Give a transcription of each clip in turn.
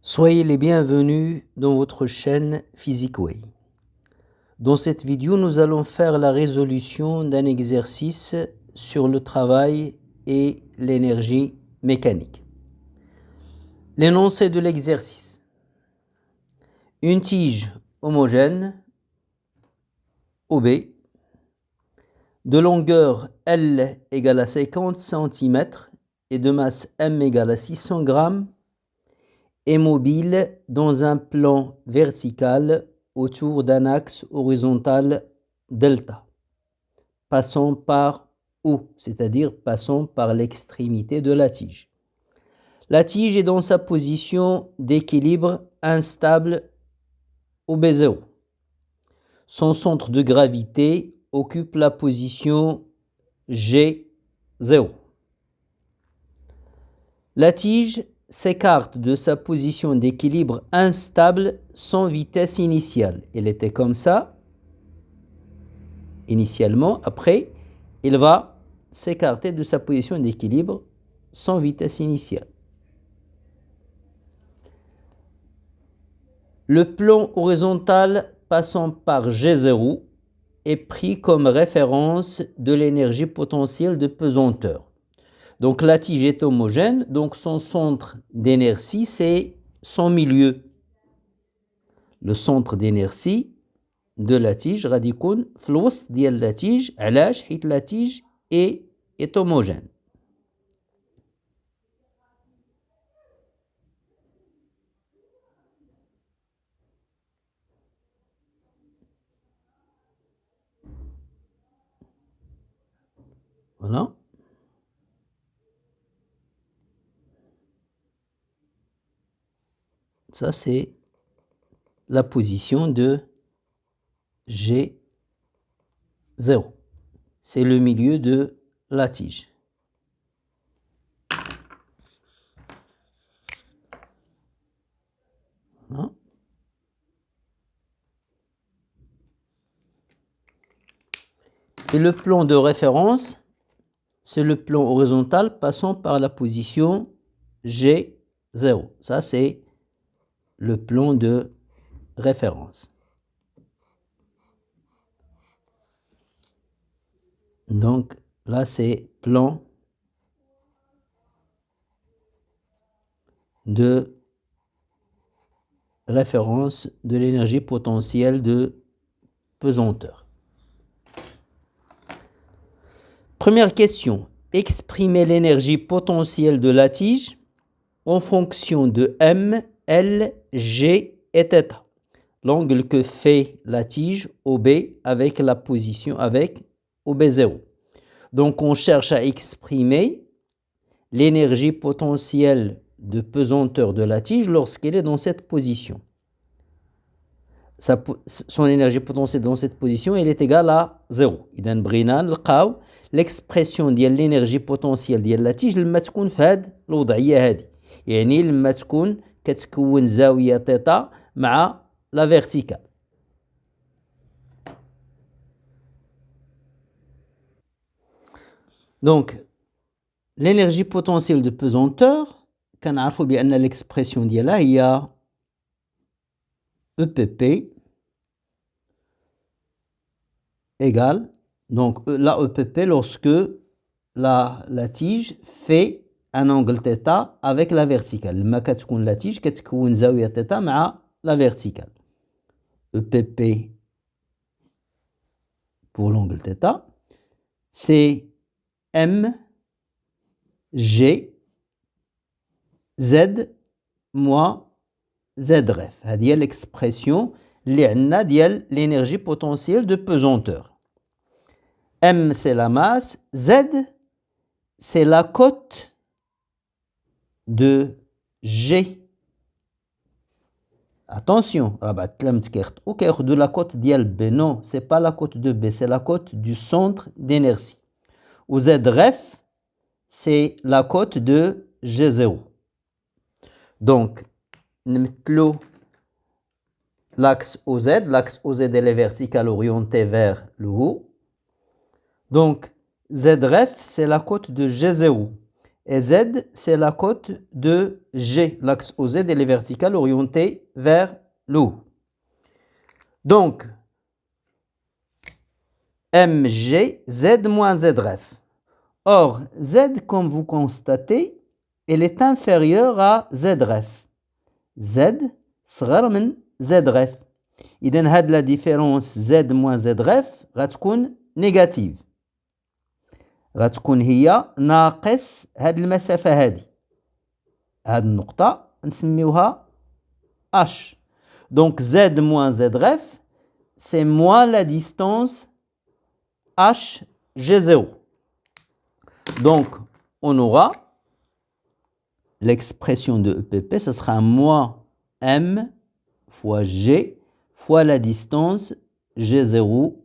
Soyez les bienvenus dans votre chaîne PhysiqueWay. Dans cette vidéo, nous allons faire la résolution d'un exercice sur le travail et l'énergie mécanique. L'énoncé de l'exercice. Une tige homogène, OB, de longueur L égale à 50 cm et de masse M égale à 600 g, est mobile dans un plan vertical autour d'un axe horizontal delta, passant par O, c'est-à-dire passant par l'extrémité de la tige. La tige est dans sa position d'équilibre instable au B0. Son centre de gravité occupe la position G0. La tige s'écarte de sa position d'équilibre instable sans vitesse initiale. Elle était comme ça, initialement. Après, il va s'écarter de sa position d'équilibre sans vitesse initiale. Le plan horizontal passant par G0 est pris comme référence de l'énergie potentielle de pesanteur. Donc la tige est homogène, donc son centre d'inertie, c'est son milieu. Le centre d'inertie de la tige, radicon, flous ديال la tige, علاش حيت la tige est homogène. Voilà. Ça, c'est la position de G0. C'est le milieu de la tige. Voilà. Et le plan de référence, c'est le plan horizontal passant par la position G0. Ça, c'est le plan de référence. Donc là, c'est plan de référence de l'énergie potentielle de pesanteur. Première question. Exprimer l'énergie potentielle de la tige en fonction de M, L, G et θ. L'angle que fait la tige OB avec la position avec OB0. Donc on cherche à exprimer l'énergie potentielle de pesanteur de la tige lorsqu'elle est dans cette position. Son énergie potentielle dans cette position, elle est égale à 0. إذا بغينا نلقاو l'expression ديال l'énergie potentielle ديال la tige لما تكون في هذه الوضعية هذه. يعني لما تكون كتكون زاوية θ مع la verticale. Donc l'énergie potentielle de pesanteur, كنعرفوا بأن l'expression ديالها هي EPP égale, donc la EPP lorsque la tige fait un angle θ avec la verticale. لما كتكون la tige كتكون زاوية θ مع la verticale. EPP pour l'angle θ, c'est M, G, Z moins ZREF. هذه هي l'expression اللي عندنا ديال l'énergie potentielle de pesanteur. M, c'est la masse. Z, c'est la cote de G. Attention, de la cote ديال B. Non, c'est pas la cote de B, c'est la cote du centre d'inertie. Ou ZREF, c'est la cote de G0. Donc, l'axe OZ, l'axe OZ est vertical orienté vers le haut. Donc, ZREF, c'est la cote de G0. Et Z, c'est la côte de G. L'axe OZ, elle est verticale, orientée vers le haut. Donc, MG, Z moins ZREF. Or, Z, comme vous constatez, elle est inférieure à ZREF. Z صغر من ZREF. إذن هاد la différence Z moins ZREF غتكون négative. غتكون هي ناقص هاد المسافة هادي. هاد النقطة نسميوها H. Donc Z moins ZREF, c'est moins la distance H G0. Donc, on aura l'expression de EPP, ce sera moins M fois G fois la distance G0.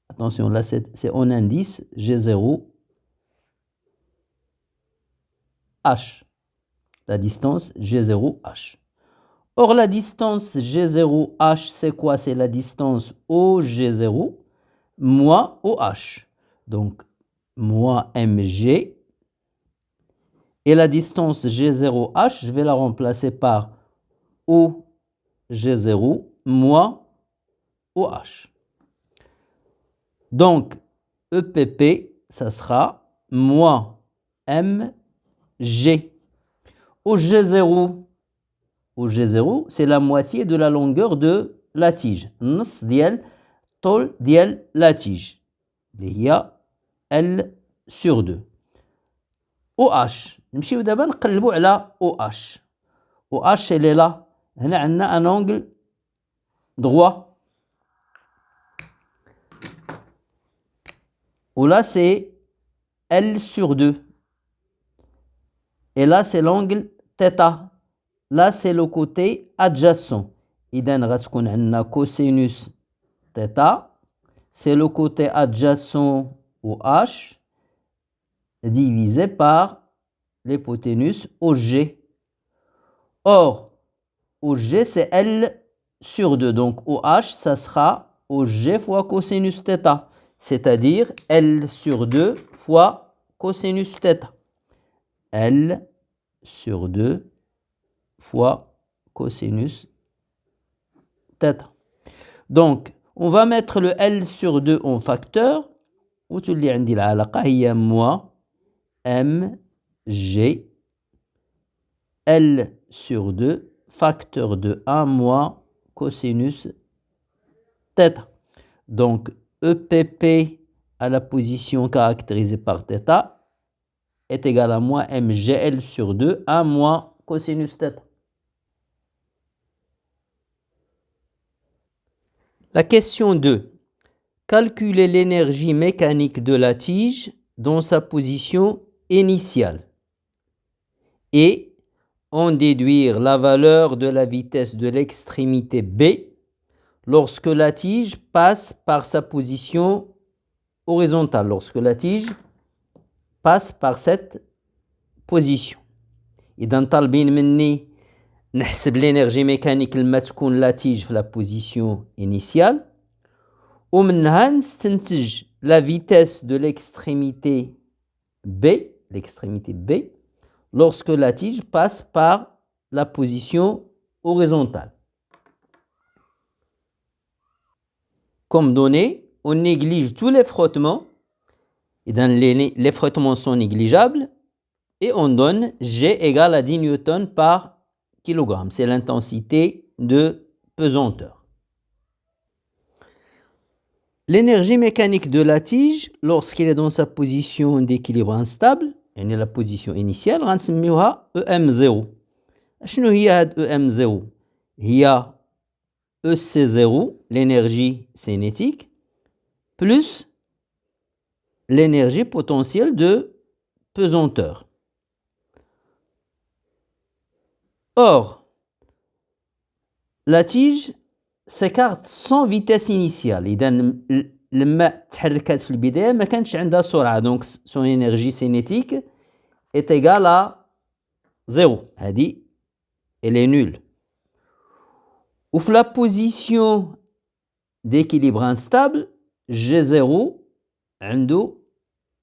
Attention, là c'est en indice G0 H. La distance G0 H. Or, la distance G0 H, c'est quoi? C'est la distance OG0 moins OH. Donc, moins MG. Et la distance G0H, je vais la remplacer par OG0 moins OH. Donc, EPP, ça sera moins MG. OG0, c'est la moitié de la longueur de la tige. نص ديال طول ديال la tige. اللي هي L sur 2. OH. نمشيو دابا نقلبوا على OH. OH elle est là. هنا عندنا un angle droit. Ou là c'est L sur 2. Et là c'est l'angle θ. Là c'est le côté adjacent. إذن غتكون عندنا cosinus θ. C'est le côté adjacent au H divisé par l'hypoténuse OG. Or, OG c'est L sur 2. Donc OH, ça sera OG fois cosinus θ. C'est-à-dire L sur 2 fois cosinus θ. L sur 2 fois cosinus θ. Donc, on va mettre le L sur 2 en facteur. وتولي عندي العلاقة هي moins MG L sur 2 facteur de 1 moins cosinus θ. Donc, EPP à la position caractérisée par θ est égal à moins MGL sur 2, 1 moins cosinus θ. La question 2. Calculer l'énergie mécanique de la tige dans sa position initiale et en déduire la valeur de la vitesse de l'extrémité B lorsque la tige passe par sa position horizontale, lorsque la tige passe par cette position. إذا طالبين مني نحسب l'énergie mécanique لما تكون la tige في la position initiale ومنها نستنتج la vitesse de l'extrémité B, lorsque la tige passe par la position horizontale. Comme donné, on néglige tous les frottements. Et dans les frottements sont négligeables. Et on donne G égale à 10 newtons par kilogramme. C'est l'intensité de pesanteur. L'énergie mécanique de la tige, lorsqu'elle est dans sa position d'équilibre instable, يعني la position initiale, غنسميوها EM0. شنو هي هاد EM0؟ هي EC0, l'énergie cinétique, plus l'énergie potentielle de pesanteur. Or, la tige s'écarte sans vitesse initiale. إذا لما تحركت في البداية ما كانش عندها سرعة. Donc son énergie cinétique est égale à 0. هذه elle est nulle. Ou la position d'équilibre instable, G0 عنده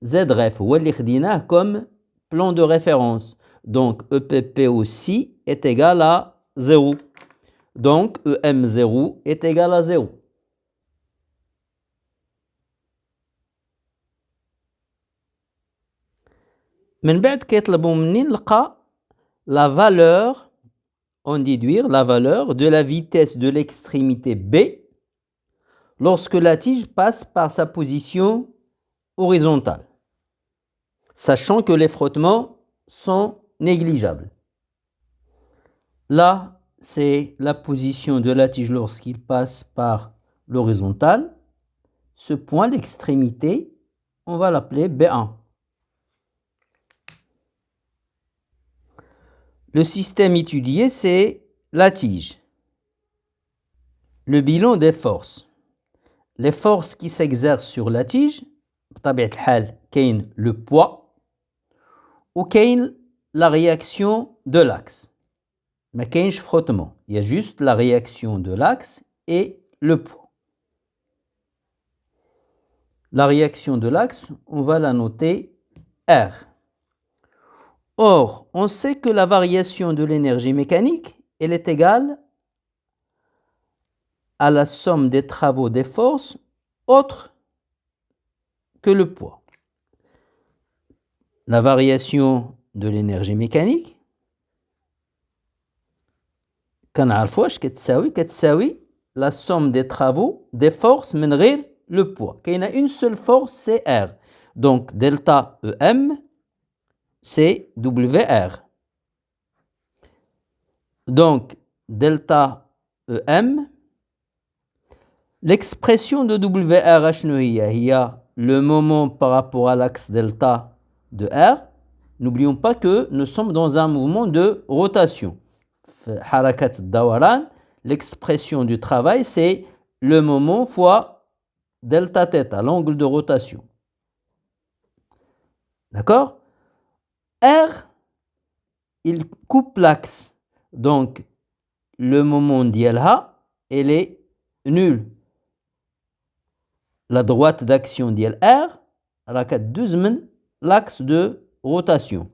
ZREF هو اللي خديناه comme plan de référence. Donc EPP aussi est égal à 0. Donc EM0 est égal à 0. من بعد كيطلبوا مني نلقى la valeur, en déduire la valeur de la vitesse de l'extrémité B lorsque la tige passe par sa position horizontale, sachant que les frottements sont négligeables. Là, c'est la position de la tige lorsqu'il passe par l'horizontale. Ce point, l'extrémité, on va l'appeler B1. Le système étudié, c'est la tige. Le bilan des forces. Les forces qui s'exercent sur la tige, بطبيعة الحال كاين le poids ou كاين la réaction de l'axe. ما كاينش frottement. Il y a juste la réaction de l'axe et le poids. La réaction de l'axe, on va la noter R. Or, on sait que la variation de l'énergie mécanique, elle est égale à la somme des travaux des forces autres que le poids. La variation de l'énergie mécanique, كنعرفوا واش كتساوي la somme des travaux des forces من غير le poids. كاينه une seule force, c'est R. Donc delta EM, c'est WR. Donc delta EM, l'expression de WR شنو هي le moment par rapport à l'axe delta de R. N'oublions pas que nous sommes dans un mouvement de rotation. حركة الدوران, l'expression du travail, c'est le moment fois delta θ, l'angle de rotation. D'accord? R, il coupe l'axe. Donc, le moment ديالها, elle est nulle. La droite d'action ديال R, راه كدوز من l'axe de rotation.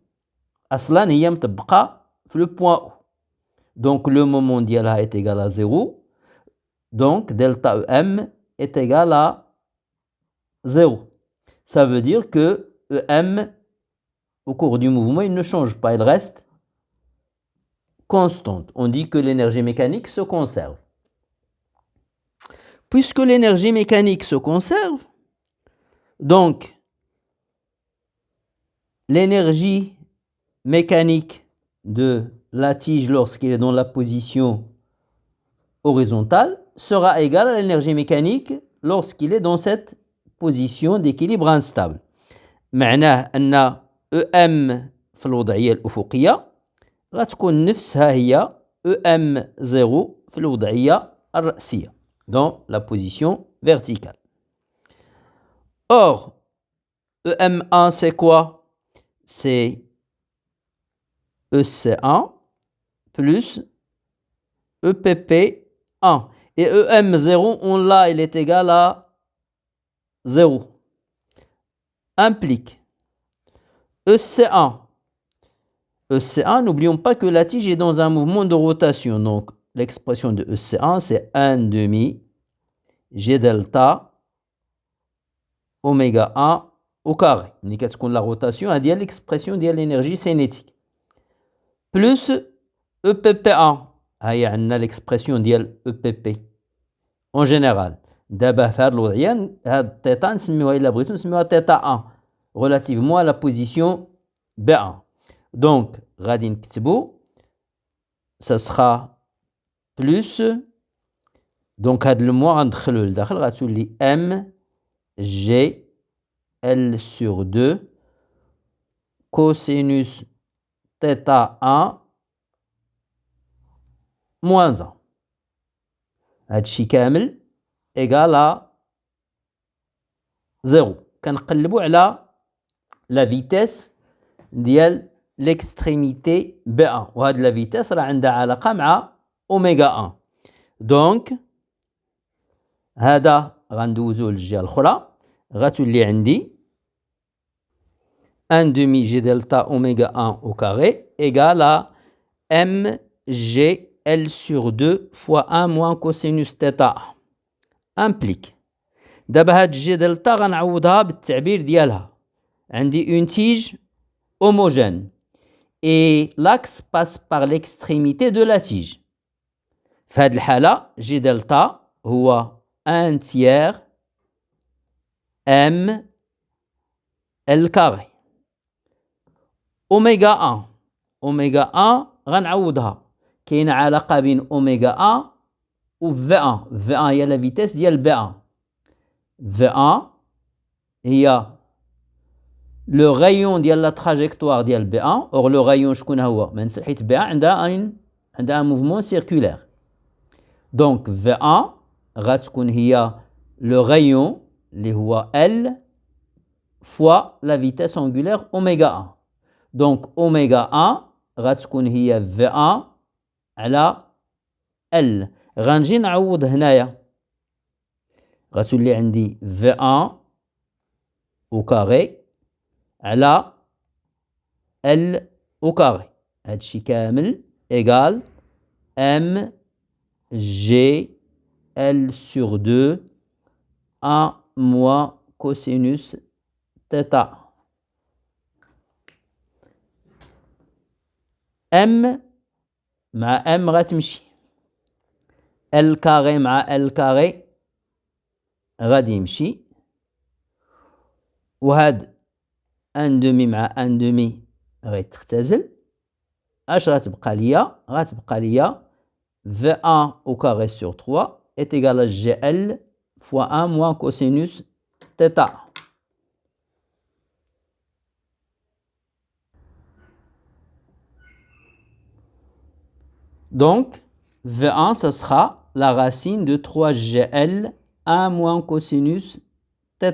أصلاً هي مطبقة في le point O. Donc, le moment ديالها est égal à 0. Donc, delta EM est égal à 0. Ça veut dire que EM, au cours du mouvement, il ne change pas, il reste constante. On dit que l'énergie mécanique se conserve. Puisque l'énergie mécanique se conserve, donc l'énergie mécanique de la tige lorsqu'elle est dans la position horizontale sera égale à l'énergie mécanique lorsqu'il est dans cette position d'équilibre instable. معناه أن EM في الوضعية الأفقية غتكون نفسها هي EM0 في الوضعية الرأسية, dans la position verticale. Or, EM1 c'est quoi? C'est EC1 plus EPP1. Et EM0, on l'a, il est égal à 0. Implique EC1. EC1, n'oublions pas que la tige est dans un mouvement de rotation. Donc, l'expression de EC1, c'est 1 demi G delta oméga 1 au carré. Mini كتكون la rotation ديال l'expression ديال l'énergie cinétique. Plus EPP1. هي عندنا l'expression ديال EPP. En général. دابا في هاد الوضعية هاد θ نسميوها إلا بغيتو نسميوها θ1 relativement à la position B1. Donc, غادي نكتبو, ça sera plus, donc هاد le moins غندخلوه لداخل غتولي M G L sur 2 cosinus θ1 moins 1. هادشي كامل égal à 0. كنقلبوا على la vitesse ديال l'extrémité B1. وهاد la vitesse راه عندها علاقة مع أوميغا 1. Donc, هذا غندوزو للجهة الأخرى. غتولي عندي 1 demi G delta oméga 1 au carré égale à mgl sur 2 fois 1 moins cosinus θ implique دابا هاد G delta غنعوضها بالتعبير ديالها عندي une tige homogène et l'axe passe par l'extrémité de la tige. في هاد الحالة G delta هو 1 tiers m L carré. Oméga 1 oméga 1 غنعوضها كاينة علاقة بين oméga 1 و V1 V1 هي la vitesse ديال B1 V1 هي le rayon ديال la trajectoire ديال B1 or le rayon شكون هو حيت B1 عندها un mouvement circulaire donc V1 غتكون هي le rayon اللي هو L fois la vitesse angulaire oméga 1 donc oméga 1 غتكون هي V1 على L غنجي نعوض هنايا غتولي عندي V1 au carré على L au carré هادشي كامل égal M G L sur 2 1 moins cosinus θ M مع M غتمشي L carré مع L carré غادي يمشي وهاد 1 demi مع 1 demi غيتختزل اش غتبقى ليا V1 au carré sur 3 est égal à GL fois 1 moins cosinus θ. Donc, V1, ça sera la racine de 3GL 1 moins cosinus θ.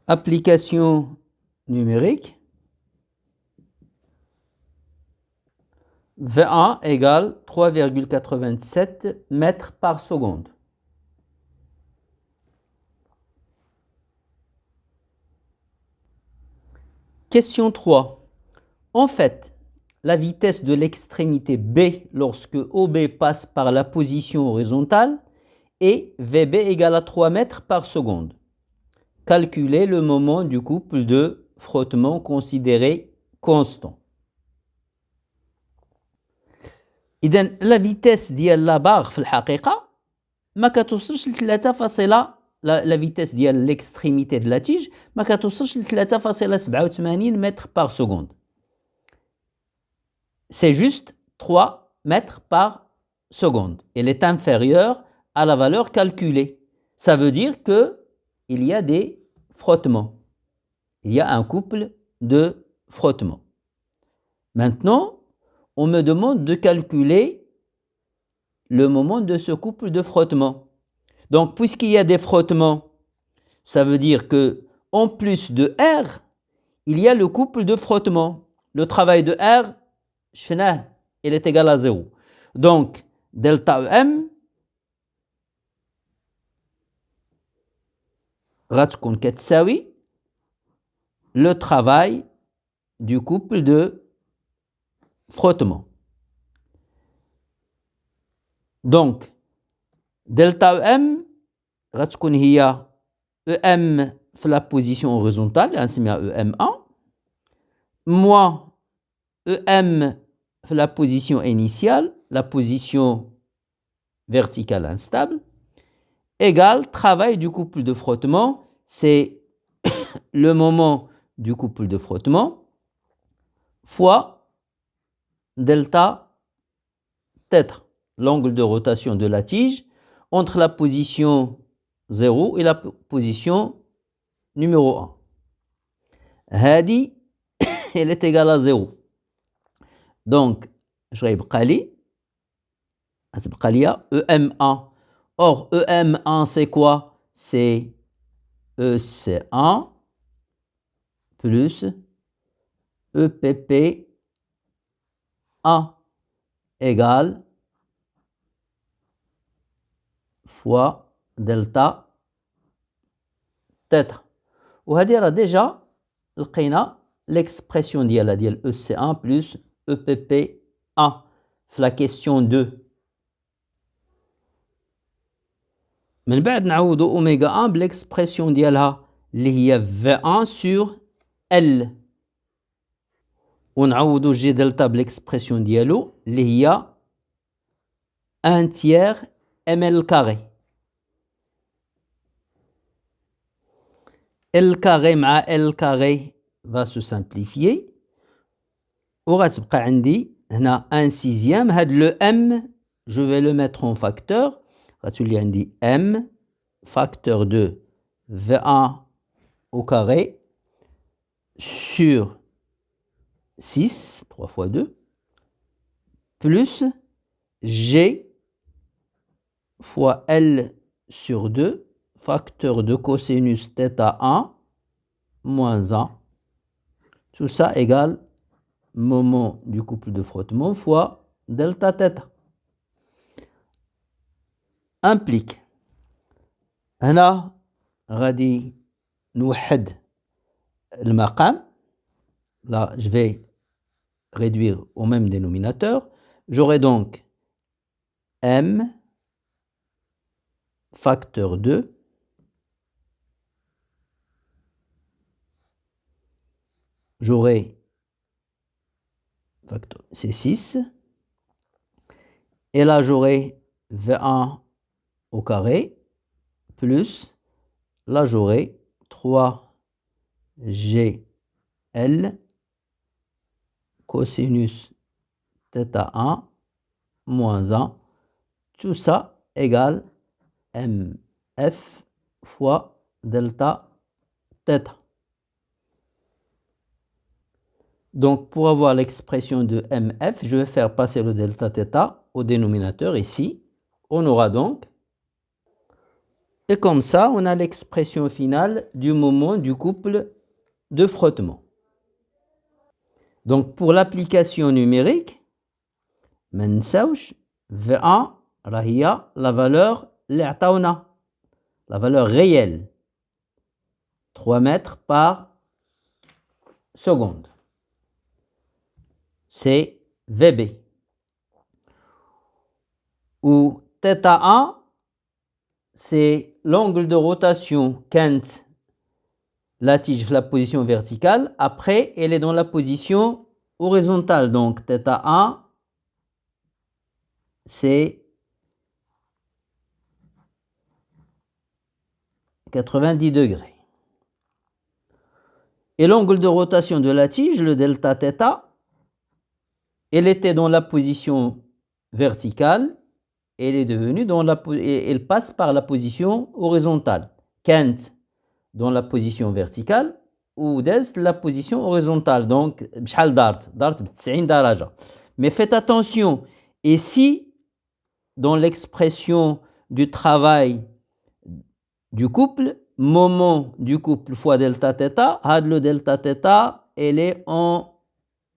Application numérique. V1 égale 3,87 mètres par seconde. Question 3. En fait, la vitesse de l'extrémité B lorsque OB passe par la position horizontale est VB égale à 3 mètres par seconde. Calculez le moment du couple de frottement considéré constant. إذن la vitesse ديال لا باغ في الحقيقة ما كتوصلش ل 3 la vitesse ديال l'extrémité de la tige ما كتوصلش ل 3,87 mètres par seconde. C'est juste 3 mètres par seconde. Elle est inférieure à la valeur calculée. Ça veut dire que il y a des frottements. Il y a un couple de frottements. Maintenant, on me demande de calculer le moment de ce couple de frottements. Donc, puisqu'il y a des frottements, ça veut dire que en plus de R, il y a le couple de frottements. Le travail de R, il est égal à 0. Donc, delta EM غتكون كتساوي le travail du couple de frottement. Donc, delta EM غتكون هي EM في la position horizontale غنسميها EM1 moins EM في la position initiale, la position verticale instable, égale travail du couple de frottement, c'est le moment du couple de frottement fois delta θ, l'angle de rotation de la tige entre la position 0 et la position numéro 1. هذه elle est égale à 0. Donc, je vais EM1. Or, EM1, c'est quoi? C'est EC1 plus EPP1 égale fois delta θ. وهذه راه ديجا لقينا l'expression ديالها ديال EC1 plus EPP1 في la question 2. من بعد نعوضو اوميغا 1 بالاكسبرسيون ديالها اللي هي V1 sur L. ونعوضو جي دلتا بالاكسبرسيون ديالو اللي هي 1 tiers ml carré. L carré مع L carré va se simplifier. وغتبقى عندي هنا 1 sixième. هاد لو M je vais le mettre en facteur. غتولي عندي M facteur de V1 au carré sur 6, 3 fois 2, plus G fois L sur 2, facteur de cosinus θ1 moins 1. Tout ça égale moment du couple de frottement fois delta θ. Implique هنا غادي نوحد المقام. Là, je vais réduire au même dénominateur. J'aurai donc M facteur 2 j'aurai facteur c'est 6 et là j'aurai V1 au carré plus là j'aurai 3GL cosinus θ1 moins 1. Tout ça égale MF fois delta θ. Donc pour avoir l'expression de MF, je vais faire passer le delta θ au dénominateur ici. On aura donc, et comme ça, on a l'expression finale du moment du couple de frottement. Donc pour l'application numérique, ما ننساوش V1 راه هي la valeur اللي عطاونا, la valeur réelle 3 mètres par seconde. C'est VB. Ou θ1, c'est l'angle de rotation quand la tige fait la position verticale. Après, elle est dans la position horizontale. Donc, θ1, c'est 90 degrés. Et l'angle de rotation de la tige, le delta θ, elle était dans la position verticale. Elle est devenue elle passe par la position horizontale. Quand dans la position verticale ou la position horizontale. Donc, بشحال دارت ب 90 درجة. Mais faites attention, ici, dans l'expression du travail du couple, moment du couple fois delta θ, le delta θ, elle est en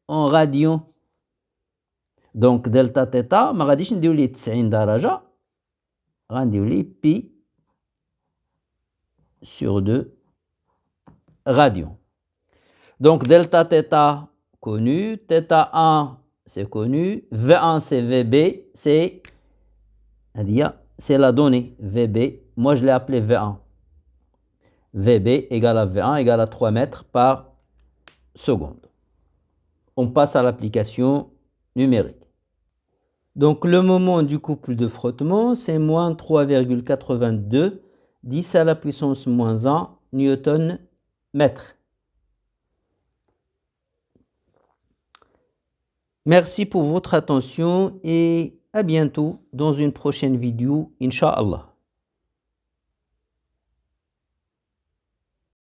radian. Donc delta θ ما غاديش ندير ليه 90 درجة, غندير ليه pi sur 2 radians. Donc delta θ connu, θ1 c'est connu, V1 c'est VB, c'est la donnée VB. Moi je l'ai appelé V1. VB égale à V1 égale à 3 mètres par seconde. On passe à l'application numérique. Donc le moment du couple de frottement, c'est moins 3,82 10 à la puissance moins 1 Newton-mètre. Merci pour votre attention et à bientôt dans une prochaine vidéo, Inch'Allah.